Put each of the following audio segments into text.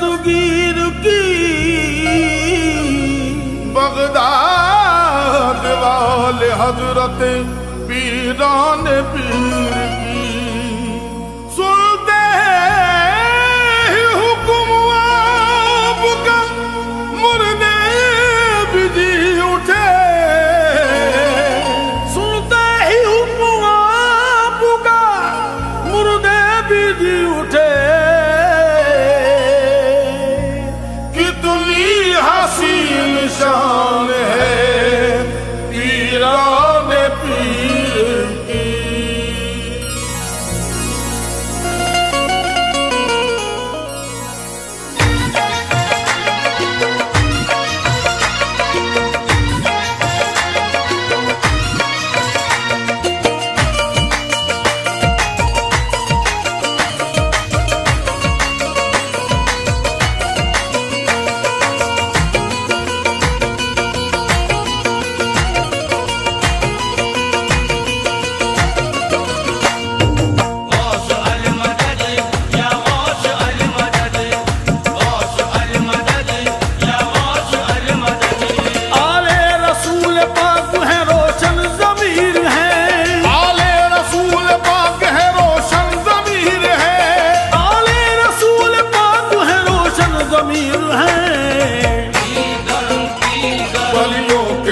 दस्तगीर की, बगदाद वाले हजरत पीरान पीर की। सुनते ही हुक्म आपका मुर्दे भी जी उठे, सुनते ही हुक्म आपका मुर्दे भी जी उठे। कितनी हसीन शान है पीरान पीर की।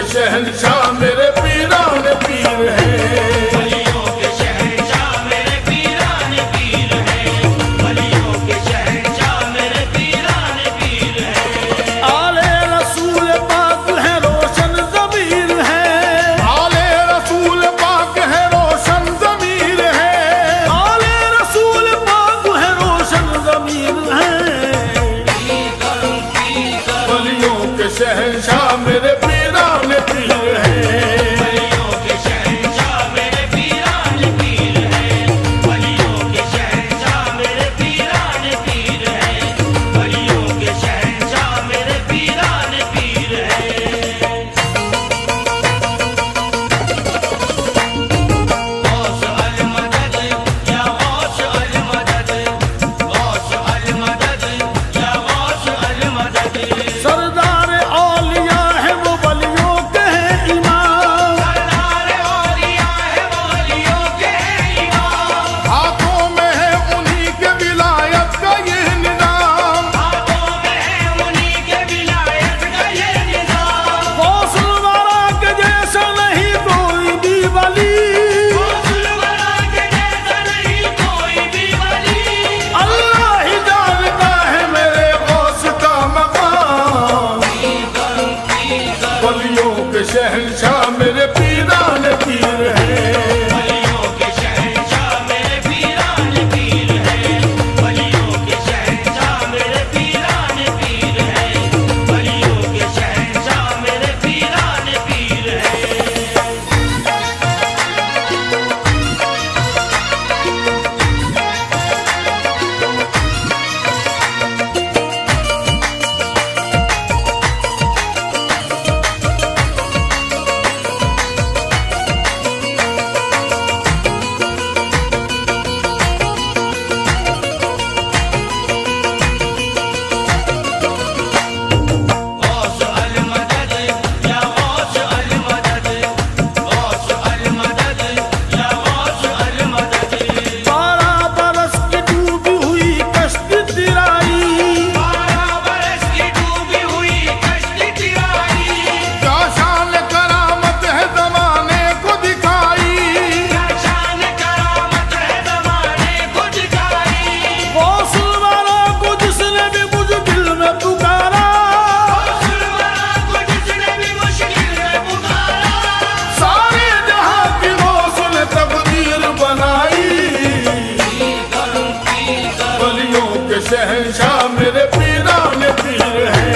शहंशाह मेरे पीरान पीर है, वलियों के शहंशाह मेरे पीरान पीर है, वलियों के शहंशाह मेरे पीरान पीर है। आले रसूल पाक है रोशन ज़मीर है, आले रसूल पाक है रोशन ज़मीर है, आले रसूल पाक है रोशन ज़मीर है। वलियों के शहंशाह मेरे पीरान पीर है, वलियों के शहंशाह मेरे पीरान पीर है, वलियों के शहंशाह मेरे पीरान पीर है, वलियों के शहंशाह मेरे पीरान पीर है। गौस अल मदद या गौस अल मदद, गौस अल मदद या गौस अल मदद। सरदार औलिया है वो वलियों के हैं इमाम, सरदार औलिया है वो वलियों के इमाम, हाथों में है उन्हीं के विलायत का ये निजाम, हाथों में है उन्हीं के विलायत का ये निजाम। गौसल वाला के जैसा नहीं कोई भी वली, गौसल वाला के जैसा नहीं कोई भी वली, अल्लाह ही जानता है मेरे गौस का मकाम। वलियों के शहंशाह मेरे पीरान पीर है, वलियों के शहंशाह मेरे पीरान पीर है, वलियों के शहंशाह मेरे पीरान पीर है, वलियों के शहंशाह मेरे पीरान पीर है। गौस अल मदद या गौस अल मदद, गौस अल मदद या गौस अल मदद। 12 बरस की डूबी हुई कश्ती तिराई, 12 बरस की डूबी हुई कश्ती तिराई, क्या शान करामत है जमाने को दिखाई, क्या शान करामत है ज़माने को दिखाई। गौसल वाला को जिसने भी मुश्किल में पुकारा, गौसल वाला को जिसने भी मुश्किल में पुकारा, सारे जहां की गौस ने तकदीर बनाई। वलियों के शहंशाह मेरे पीरान पीर है,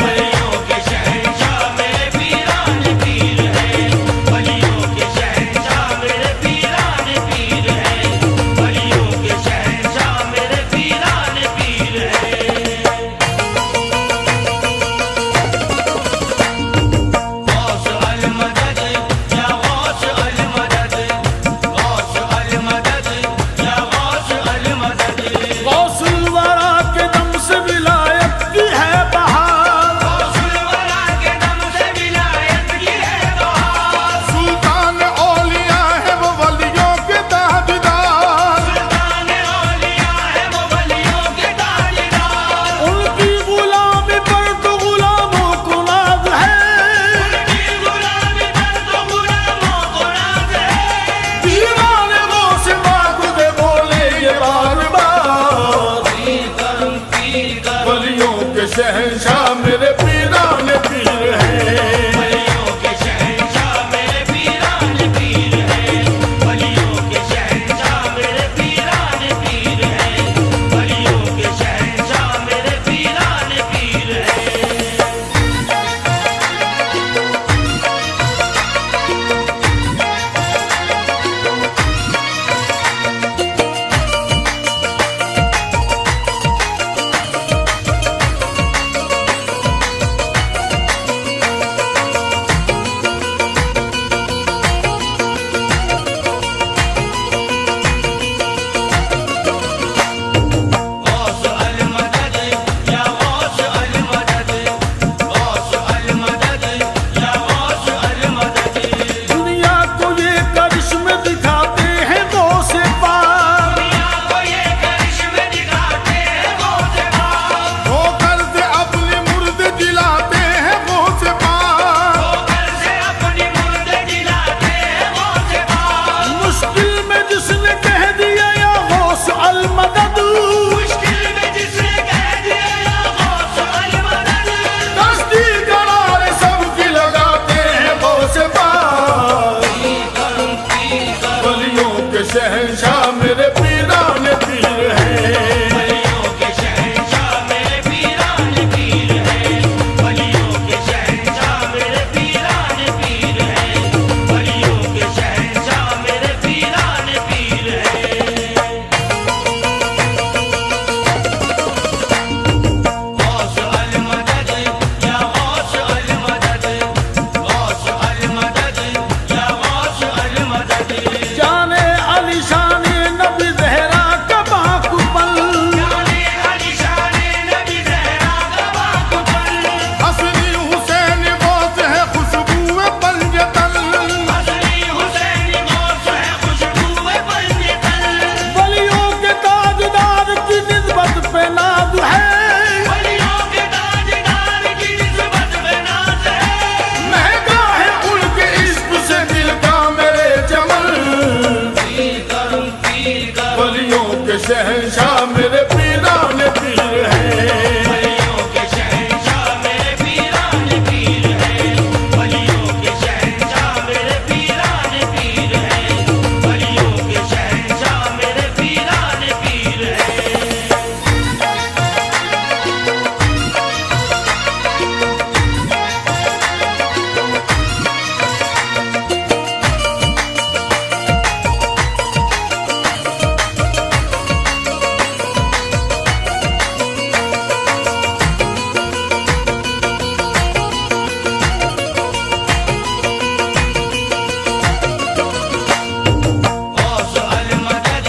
वलियों के शहंशाह मेरे पीरान पीर है, वलियों के शहंशाह मेरे पीरान पीर है, वलियों के शहंशाह मेरे पीरान पीर है। गौस अल मदद या गौस अल मदद, गौस अल मदद या गौस अल मदद। गौसल वाला के दम वलियों के शहंशाह मेरे पीरान पीर हैं। वलियों के शहंशाह मेरे पीरान पीर हैं। वलियों के शहंशाह मेरे पीरान पीर हैं। वलियों के शहंशाह मेरे पीरान पीर हैं। गौस अल मदद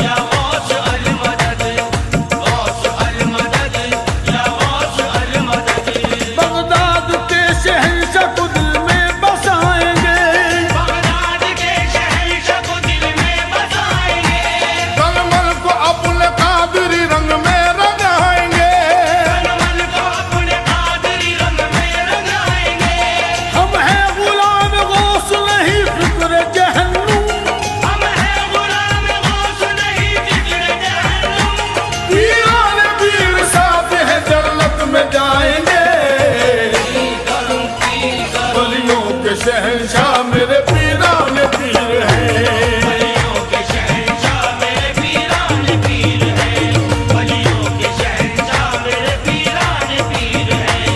या गौस अल मदद, गौस अल मदद या गौस अल मदद। बगदाद के शहंशाह को दिल में बसाएंगे, बगदाद के शहंशाह को दिल में बसाएंगे। कलमल को अपने कादरी रंग में रंगाएंगे। कलमल को अपने कादरी रंग में रंगाएंगे। हम हैं गुलाम गौस नहीं फिक्र जहन्नुम, हम हैं गुलाम गौस नहीं जिक्र जहन्नुम। पीरान पीर साथ है जन्नत में जाएंगे। करूं पीर करूं, वलियों के शहंशाह मेरे पीरान पीर हैं। वलियों के शहंशाह मेरे पीरान पीर हैं। वलियों के शहंशाह मेरे पीरान पीर हैं।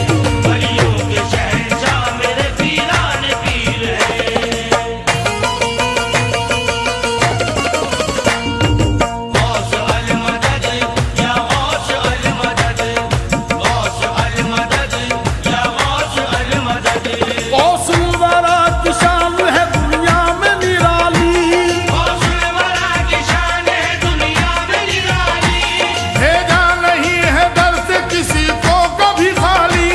वलियों के शहंशाह मेरे पीरान पीर हैं। गौस अल मदद या गौस अल मदद, गौस अल मदद या गौस अल मदद। गौसुल वरा की शान है दुनिया में निराली, गौसुल वरा की शान है दुनिया में निराली। भेजा नहीं है दर से किसी को कभी खाली।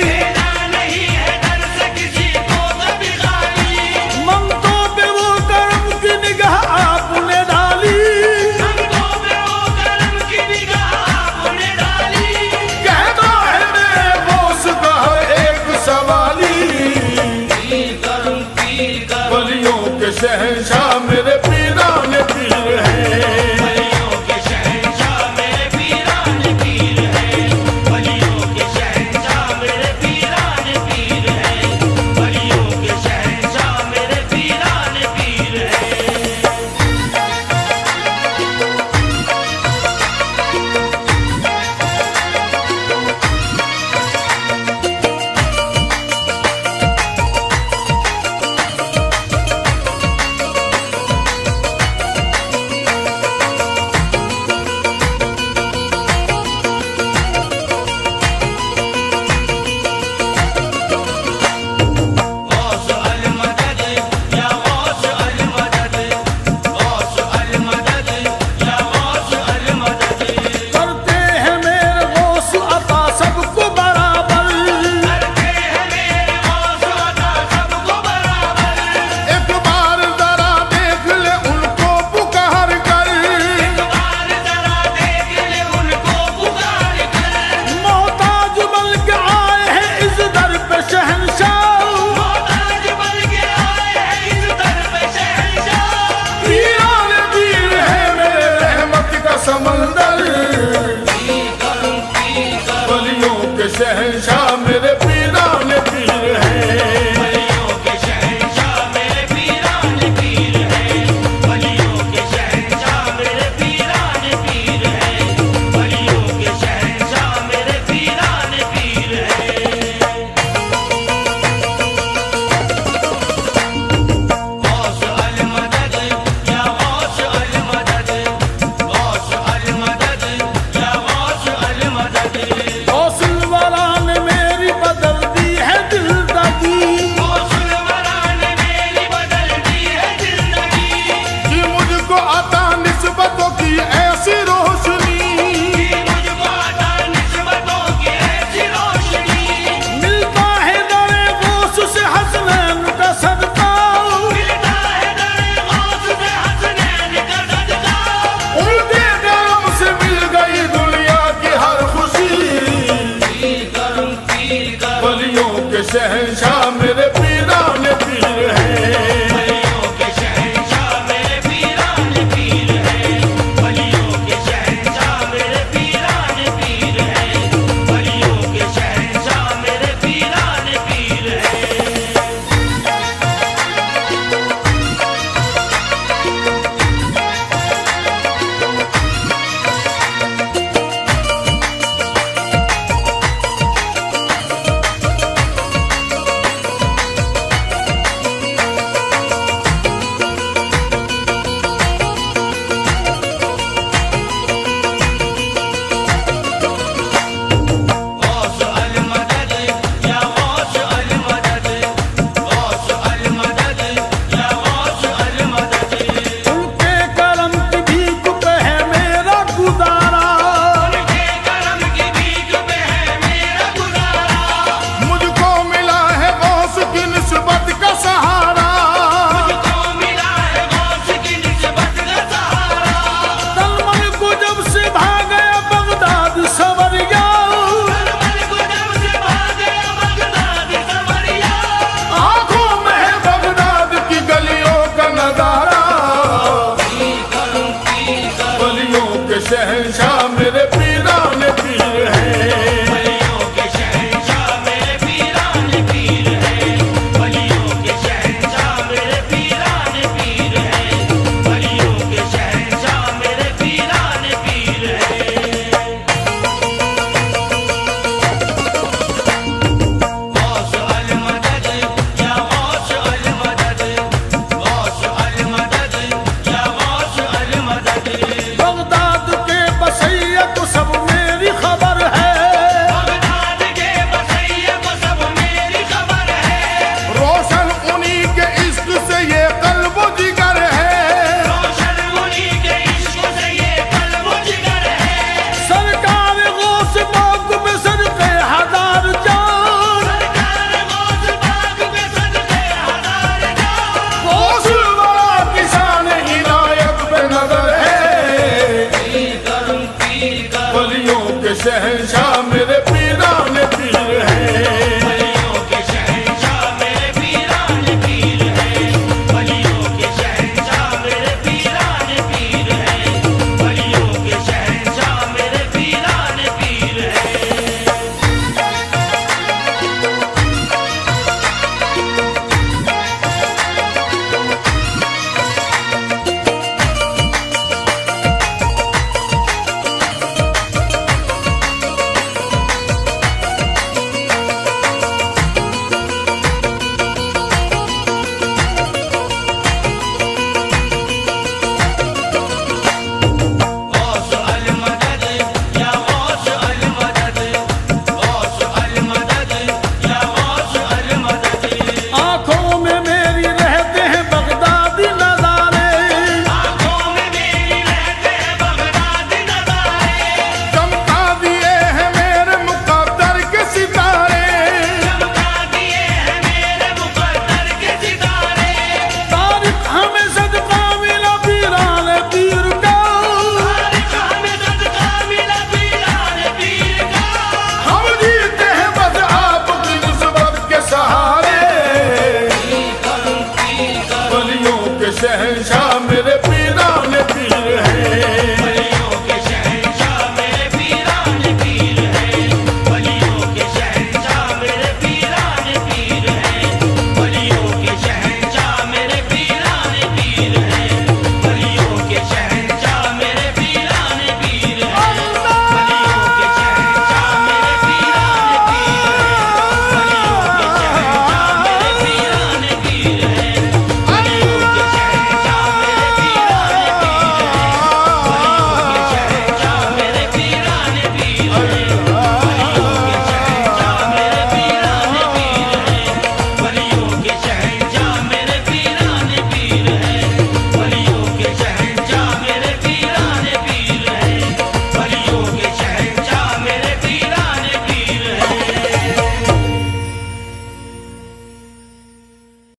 भेजा नहीं है दर से किसी को कभी खाली। मंगतों पे वो करम की निगाह आपने डाली, हमको पे वो करम की निगाह आपने डाली। कहता है मेरे बोस का एक सवाली। पीर करूं पीर करूं, वलियों के शहंशाह मेरे पीरान पीर हैं। वलियों के शहंशाह मेरे पीरान पीर हैं। वलियों के शहंशाह मेरे पीरान पीर हैं। वलियों के शहंशाह मेरे पीरान पीर हैं। गौस अल मदद या गौस अल मदद, गौस अल मदद या गौस अल मदद। करते हैं मेरे गौस अता सबको बराबर, करते हैं मेरे गौस अता सबको बराबर। एक बार जरा देख ले उनको पुकार कर। एक बार जरा देख ले उनको पुकार कर। मोहताज बन के आए हैं इस दर पे शहंशाह, मोहताज बन के आए हैं इस दर पे शहंशाह। पीरान पीर है मेरे रहमत का समंदर। पीर करूं पीर करूं, वलियों के शहंशाह मेरे पीरान पीर हैं। वलियों के शहंशाह मेरे पीरान पीर हैं। वलियों के शहंशाह मेरे पीरान पीर हैं। वलियों के शहंशाह मेरे पीरान पीर हैं। गौस अल मदद या गौस अल मदद, गौस अल मदद या गौस अल मदद। गौसुल वरा ने के शहंशाह मेरे पीरान पीर हैं। वलियों के शहंशाह मेरे पीरान पीर हैं। वलियों के शहंशाह मेरे पीरान पीर हैं। वलियों के शहंशाह मेरे पीरान पीर हैं। गौस अल मदद या गौस अल मदद, गौस अल मदद या गौस अल मदद। बगदाद के बसैया को सब मेरी खबर है, बगदाद के बसैया को सब मेरी खबर है। रोशन उन्हीं के इश्क से ये कल्ब जिगर है। रोशन उन्हीं के इश्क से ये कल्ब जिगर है। सरकार गौस बाग में सदके हजार जान, सरकार गौस बाग में सदके हजार जान। गौस वाला किसान इनायत पे नजर है। पीर करूं पीर करूं वलियों के शहंशाह